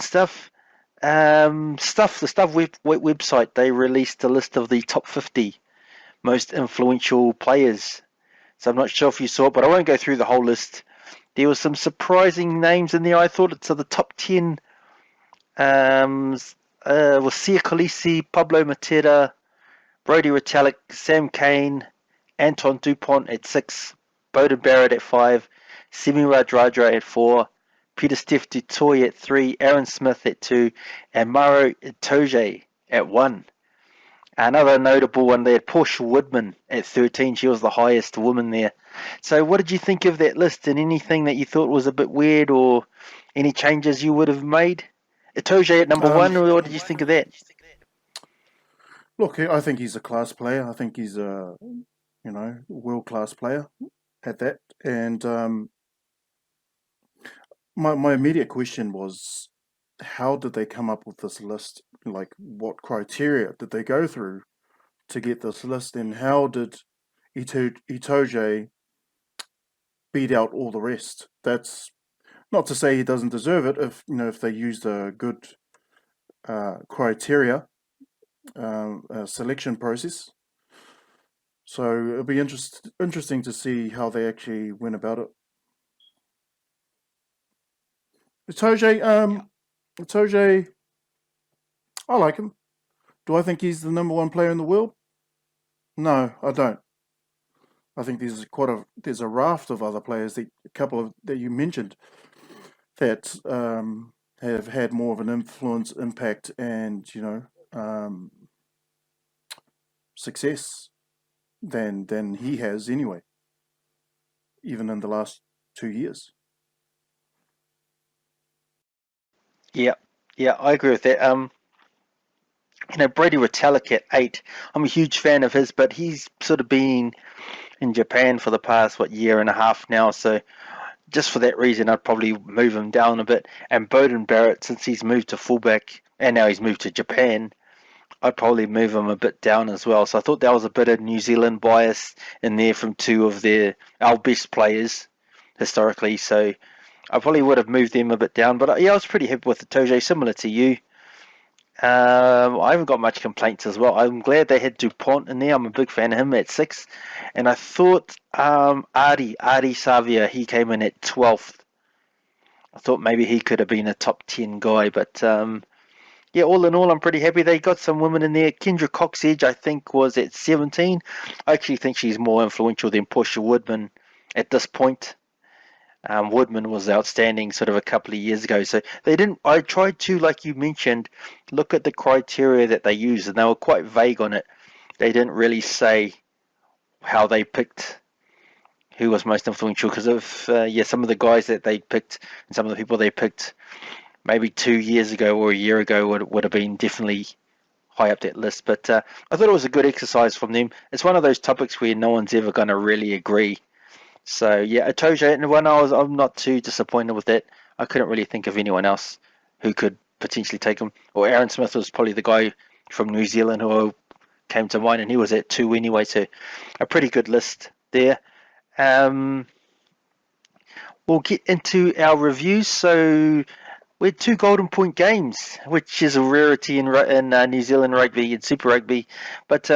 stuff. The Stuff website, they released a list of the top 50 most influential players. So I'm not sure if you saw it, but I won't go through the whole list. There were some surprising names in there. I thought it's the top 10 was Sia Khaleesi, Pablo Matera, Brodie Retallick, Sam Cane, Anton Dupont at 6, Beauden Barrett at 5, Semi Radradra at 4, Peter Steph du Toit at 3, Aaron Smith at 2, and Maro Itoje at 1. Another notable one there, Portia Woodman at 13. She was the highest woman there. So what did you think of that list, and anything that you thought was a bit weird or any changes you would have made? Itoje at number 1, or what did you think of that? Look, I think he's a class player. I think he's a world-class player at that. And my immediate question was, how did they come up with this list? Like, what criteria did they go through to get this list? And how did Itoje beat out all the rest? That's not to say he doesn't deserve it. If they used a good criteria selection process. So it'll be interesting to see how they actually went about it. Itoje, I like him. Do I think he's the number one player in the world? No, I don't. I think there's a raft of other players, a couple of that you mentioned, that have had more of an influence, impact, and success than he has anyway, even in the last 2 years. Yeah, I agree with that. Brodie Retallick at 8. I'm a huge fan of his, but he's sort of been in Japan for the past year and a half now. So just for that reason, I'd probably move him down a bit. And Beauden Barrett, since he's moved to fullback and now he's moved to Japan, I'd probably move him a bit down as well. So I thought that was a bit of New Zealand bias in there from two of our best players historically. So I probably would have moved them a bit down. But yeah, I was pretty happy with Itoje, similar to you. I haven't got much complaints as well. I'm glad they had Dupont in there. I'm a big fan of him at 6. And I thought Ardie Savia, he came in at 12th. I thought maybe he could have been a top 10 guy, but yeah, all in all, I'm pretty happy. They got some women in there. Kendra Cox-Edge, I think, was at 17. I actually think she's more influential than Portia Woodman at this point. Woodman was outstanding sort of a couple of years ago. So they didn't. I tried to, like you mentioned, look at the criteria that they used, and they were quite vague on it. They didn't really say how they picked who was most influential, because of some of the guys that they picked and some of the people they picked maybe 2 years ago or a year ago would have been definitely high up that list. But I thought it was a good exercise from them. It's one of those topics where no one's ever going to really agree. So yeah, Itoje, and I'm not too disappointed with that. I couldn't really think of anyone else who could potentially take him. Or Aaron Smith was probably the guy from New Zealand who came to mind, and he was at 2 anyway. So a pretty good list there. We'll get into our reviews. So we had 2 Golden Point games, which is a rarity in New Zealand rugby and Super Rugby. But